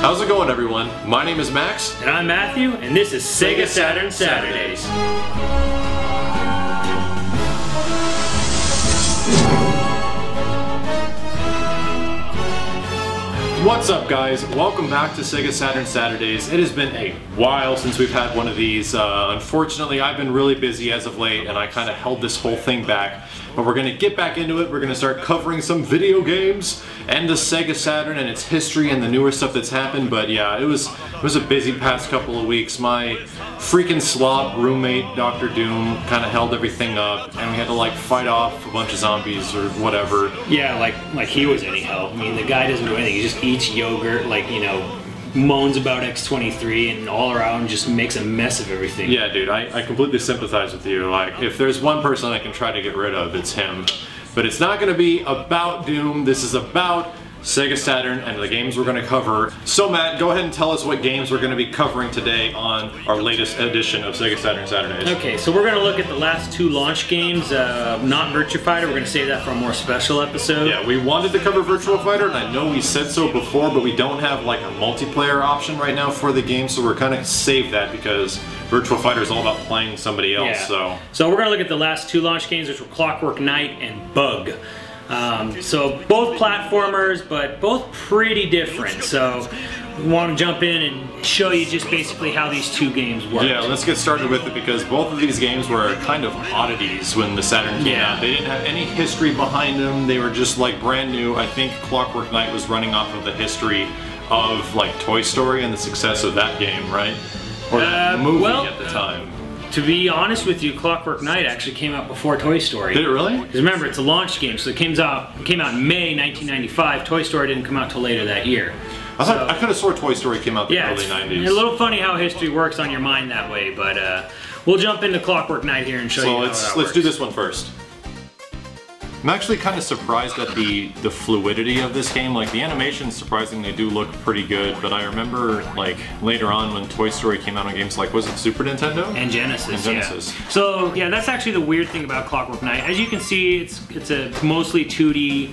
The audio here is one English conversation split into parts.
How's it going, everyone? My name is Max. And I'm Matthew, and this is Sega Saturn Saturdays. What's up, guys? Welcome back to Sega Saturn Saturdays. It has been a while since we've had one of these. Unfortunately, I've been really busy as of late, and I kind of held this whole thing back. But we're going to get back into it. We're going to start covering some video games and the Sega Saturn and its history and the newer stuff that's happened. But yeah, it was a busy past couple of weeks. My freaking slob roommate, Dr. Doom, kind of held everything up, and we had to like fight off a bunch of zombies or whatever. Yeah, like he was any help. I mean, the guy doesn't do anything. He just eats yogurt, like, you know, moans about X23 and all around just makes a mess of everything. Yeah, dude, I completely sympathize with you. Like, if there's one person I can try to get rid of, it's him. But it's not going to be about Doom. This is about Sega Saturn and the games we're going to cover. So Matt, go ahead and tell us what games we're going to be covering today on our latest edition of Sega Saturn Saturdays. Okay, so we're going to look at the last two launch games, not Virtua Fighter. We're going to save that for a more special episode. Yeah, we wanted to cover Virtua Fighter, and I know we said so before, but we don't have like a multiplayer option right now for the game, so we're kind of saved that because Virtua Fighter is all about playing somebody else. Yeah. So we're going to look at the last two launch games, which were Clockwork Knight and Bug. So both platformers, but both pretty different. So we want to jump in and show you just basically how these two games work. Yeah, let's get started with it because both of these games were kind of oddities when the Saturn came out. They didn't have any history behind them. They were just like brand new. I think Clockwork Knight was running off of the history of like Toy Story and the success of that game, right? Or that movie at the time. To be honest with you, Clockwork Knight actually came out before Toy Story. Did it really? Because remember, it's a launch game, so it came out in May 1995. Toy Story didn't come out till later that year. I could have swore Toy Story came out in the early 90s. It's a little funny how history works on your mind that way, but we'll jump into Clockwork Knight here and show you how that works. So let's do this one first. I'm actually kind of surprised at the fluidity of this game. Like, the animations surprisingly do look pretty good, but I remember like later on when Toy Story came out on games like, was it Super Nintendo? And Genesis. And Genesis. Yeah. So yeah, that's actually the weird thing about Clockwork Knight. As you can see, it's a mostly 2D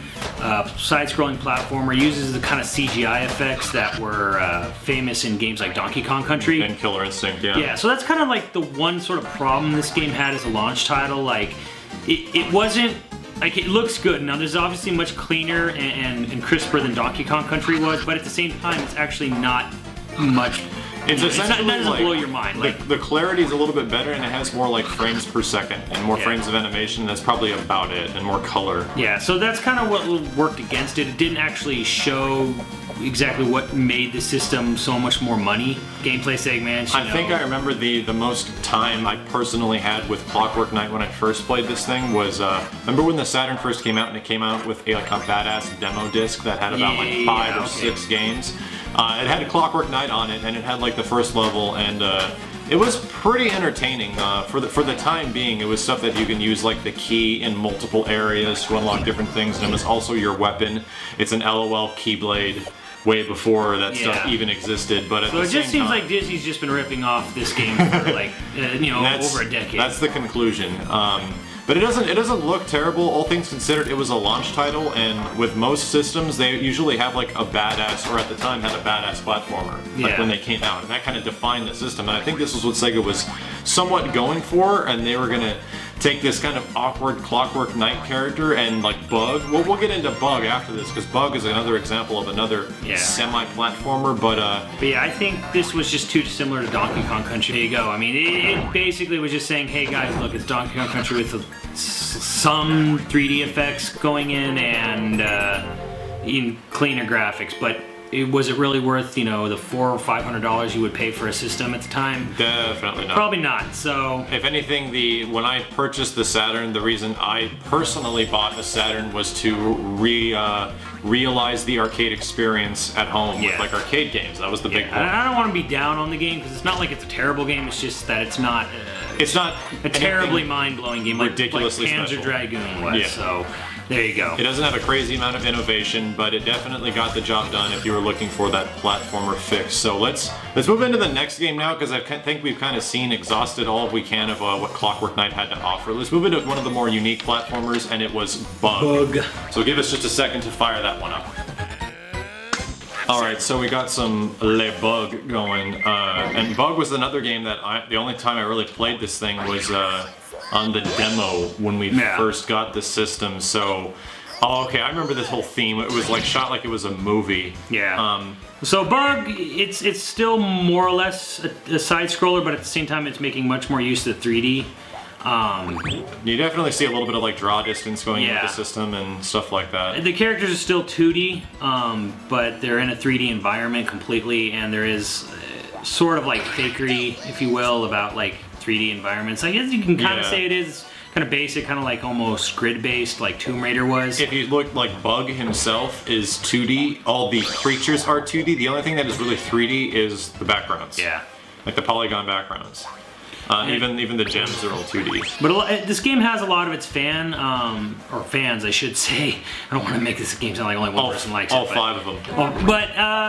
side-scrolling platformer. It uses the kind of CGI effects that were famous in games like Donkey Kong Country. And Killer Instinct, yeah. Yeah, so that's kind of like the one sort of problem this game had as a launch title. Like, it wasn't, like, it looks good. Now, there's obviously much cleaner and crisper than Donkey Kong Country was, but at the same time, it's actually not much. It doesn't blow your mind. Like, the clarity is a little bit better, and it has more like frames per second and more frames of animation. That's probably about it, and more color. Yeah, so that's kind of what worked against it. It didn't actually show exactly what made the system so much more money. Gameplay segments. I think I remember the most time I personally had with Clockwork Knight when I first played this thing was remember when the Saturn first came out and it came out with like a badass demo disc that had about like 5 or 6 games. It had a Clockwork Knight on it, and it had like the first level, and it was pretty entertaining for the time being. It was stuff that you can use like the key in multiple areas to unlock different things, and it was also your weapon. It's an LOL Keyblade. Way before that stuff even existed, but at the same time, so it just seems like Disney's just been ripping off this game for like over a decade. That's the conclusion. But it doesn't look terrible. All things considered, it was a launch title, and with most systems, they usually have like a badass, or at the time had a badass platformer, like when they came out, and that kind of defined the system. And I think this was what Sega was somewhat going for, and they were gonna take this kind of awkward Clockwork Knight character and like Bug. We'll get into Bug after this, because Bug is another example of another semi-platformer, but yeah, I think this was just too similar to Donkey Kong Country. There you go. I mean, it basically was just saying, hey guys, look, it's Donkey Kong Country with some 3D effects going in and in cleaner graphics, but was it really worth, you know, the $400 or $500 you would pay for a system at the time? Definitely not. Probably not. So, if anything, when I purchased the Saturn, the reason I personally bought the Saturn was to realize the arcade experience at home with like arcade games. That was the big point. And I don't want to be down on the game because it's not like it's a terrible game. It's just that it's not. It's not a terribly mind-blowing game like Panzer special. Dragoon was. Yeah. So. There you go. It doesn't have a crazy amount of innovation, but it definitely got the job done if you were looking for that platformer fix. So let's move into the next game now, because I think we've kind of exhausted all we can of what Clockwork Knight had to offer. Let's move into one of the more unique platformers, and it was Bug. So give us just a second to fire that one up. Alright, so we got some Le Bug going, and Bug was another game that the only time I really played this thing was on the demo when we first got the system, so... Oh, okay, I remember this whole theme. It was like shot like it was a movie. Yeah. So Bug, it's still more or less a side-scroller, but at the same time it's making much more use of the 3D. You definitely see a little bit of like draw distance going into the system and stuff like that. The characters are still 2D, but they're in a 3D environment completely, and there is sort of like fakery, if you will, about like 3D environments. I guess you can kind of say it is kind of basic, kind of like almost grid-based, like Tomb Raider was. If you look, like Bug himself is 2D, all the creatures are 2D. The only thing that is really 3D is the backgrounds. Yeah. Like the polygon backgrounds. Even the gems are all 2D. But this game has a lot of its fans, I should say. I don't want to make this game sound like only one person likes it. All 5 of them.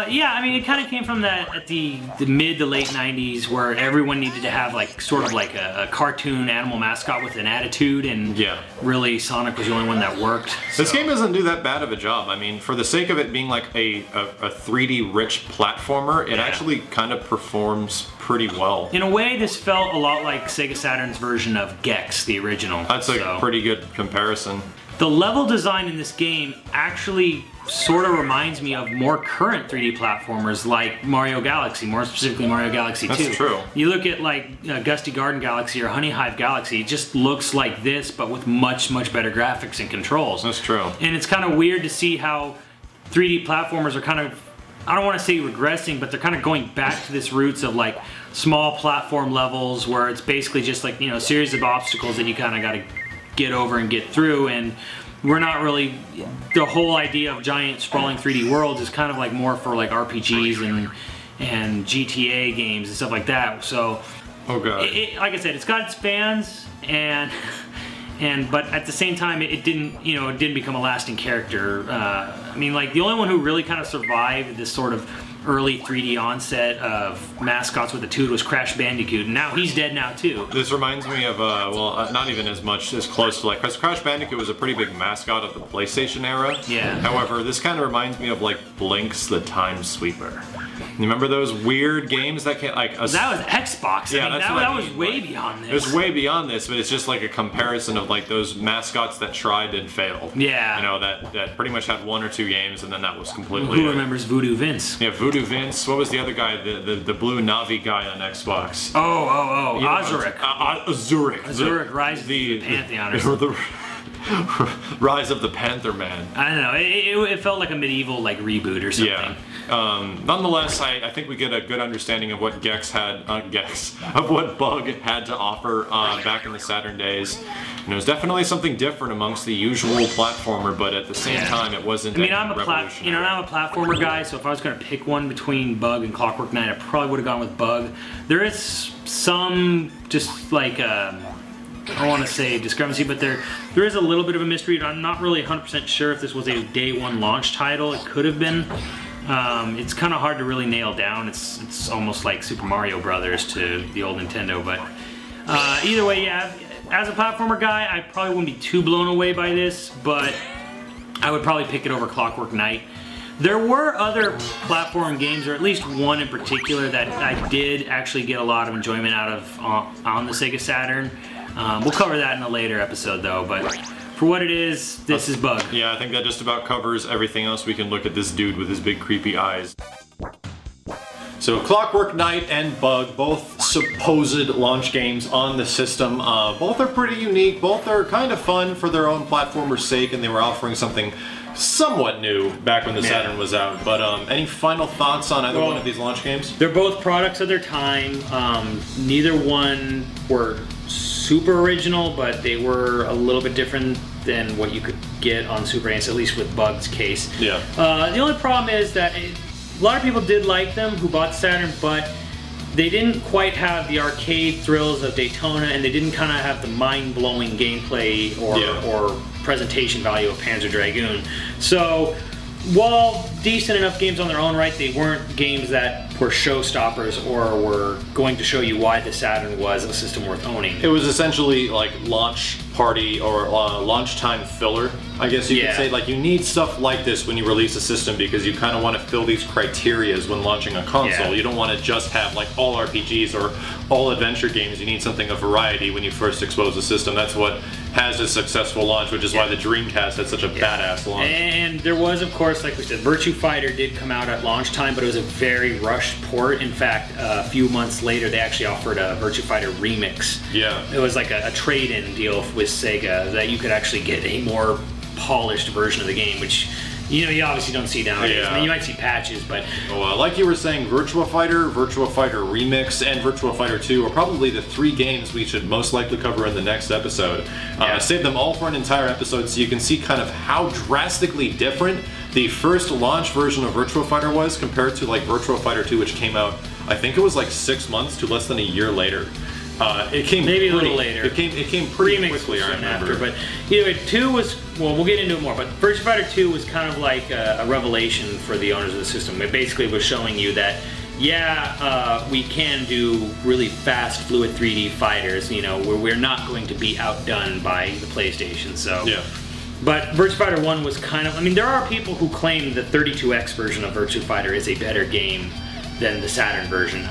Yeah, I mean, it kind of came from that at the mid to late 90s where everyone needed to have like sort of like a cartoon animal mascot with an attitude, and really Sonic was the only one that worked. This game doesn't do that bad of a job. I mean, for the sake of it being like a 3D rich platformer, it actually kind of performs pretty well. In a way, this felt a lot like Sega Saturn's version of Gex, the original. That's a pretty good comparison. The level design in this game actually sort of reminds me of more current 3D platformers like Mario Galaxy, more specifically Mario Galaxy 2. That's true. You look at like Gusty Garden Galaxy or Honey Hive Galaxy, it just looks like this, but with much, much better graphics and controls. That's true. And it's kind of weird to see how 3D platformers are kind of, I don't want to say regressing, but they're kind of going back to this roots of like small platform levels where it's basically just like, you know, a series of obstacles that you kind of got to get over and get through, and we're not really, the whole idea of giant sprawling 3D worlds is kind of like more for like RPGs and GTA games and stuff like that. So, like I said, it's got its fans, but at the same time, it didn't become a lasting character. I mean, like the only one who really kind of survived this sort of early 3D onset of mascots with a toot was Crash Bandicoot, and now he's dead now too. This reminds me of, not even as much as close to like, because Crash Bandicoot was a pretty big mascot of the PlayStation era. Yeah. However, this kind of reminds me of like Blinx the Time Sweeper. You remember those weird games that can't like... that was Xbox. Yeah, I mean, that was way beyond this. It was way beyond this, but it's just like a comparison of like those mascots that tried and failed. Yeah. You know, that pretty much had 1 or 2 games and then that was completely... Who remembers Voodoo Vince? Yeah, Voodoo Vince. What was the other guy? The blue Navi guy on Xbox. Oh, Ozuric. Ozuric. Ozuric Rise of the Pantheon or something. Rise of the Panther Man. I don't know. It felt like a medieval like reboot or something. Yeah. Nonetheless, I think we get a good understanding of what of what Bug had to offer back in the Saturn days. And it was definitely something different amongst the usual platformer, but at the same time, it wasn't. I mean, I'm a platformer guy, so if I was going to pick one between Bug and Clockwork Knight, I probably would have gone with Bug. There is some just like. I don't want to say discrepancy, but there is a little bit of a mystery. I'm not really 100% sure if this was a day 1 launch title. It could have been. It's kind of hard to really nail down. It's almost like Super Mario Brothers to the old Nintendo, but either way, yeah. As a platformer guy, I probably wouldn't be too blown away by this, but I would probably pick it over Clockwork Knight. There were other platform games, or at least one in particular, that I did actually get a lot of enjoyment out of on the Sega Saturn. We'll cover that in a later episode though, but for what it is, this is Bug. Yeah, I think that just about covers everything else. We can look at this dude with his big creepy eyes. So Clockwork Knight and Bug, both supposed launch games on the system. Both are pretty unique, both are kind of fun for their own platformer's sake, and they were offering something somewhat new back when the Saturn was out. But any final thoughts on either one of these launch games? They're both products of their time. Neither one were super original, but they were a little bit different than what you could get on Super NES, at least with Bug's case. Yeah. The only problem is that a lot of people did like them who bought Saturn, but they didn't quite have the arcade thrills of Daytona, and they didn't kind of have the mind-blowing gameplay or presentation value of Panzer Dragoon. So while decent enough games on their own right, they weren't games that were showstoppers or were going to show you why the Saturn was a system worth owning. It was essentially like launch party or launch time filler, I guess you could say. Like, you need stuff like this when you release a system because you kind of want to fill these criterias when launching a console. You don't want to just have like all RPGs or all adventure games. You need something of variety when you first expose a system. That's what has a successful launch, which is why the Dreamcast had such a badass launch. And there was, of course, like we said, Virtua Fighter did come out at launch time, but it was a very rushed port. In fact, a few months later, they actually offered a Virtua Fighter remix. Yeah. It was like a trade-in deal with Sega that you could actually get a more polished version of the game, which, you know, you obviously don't see nowadays. I mean, you might see patches, but... Well, like you were saying, Virtua Fighter Remix, and Virtua Fighter 2 are probably the 3 games we should most likely cover in the next episode. Save them all for an entire episode so you can see kind of how drastically different the first launch version of Virtua Fighter was compared to like Virtua Fighter 2, which came out, I think it was like 6 months to less than a year later. It came maybe a little later. It came pretty quickly, I remember. After, but anyway, 2 was, well, we'll get into it more, but Virtua Fighter 2 was kind of like a revelation for the owners of the system. It basically was showing you that, we can do really fast, fluid 3D fighters, you know, where we're not going to be outdone by the PlayStation, so... Yeah. But Virtua Fighter 1 was kind of, I mean, there are people who claim the 32X version of Virtua Fighter is a better game than the Saturn version.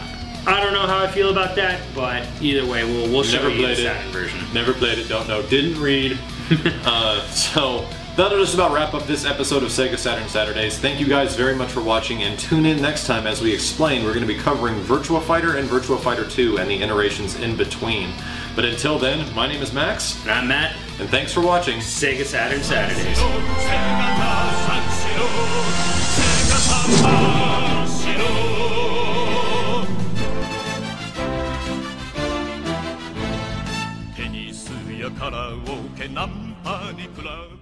I don't know how I feel about that, but either way, we'll show you the Saturn version. Never played it, don't know, didn't read. So that'll just about wrap up this episode of Sega Saturn Saturdays. Thank you guys very much for watching, and tune in next time as we explain. We're going to be covering Virtua Fighter and Virtua Fighter 2 and the iterations in between. But until then, my name is Max. And I'm Matt. And thanks for watching Sega Saturn Saturdays.「テニスやカラオケナンパにクラブ」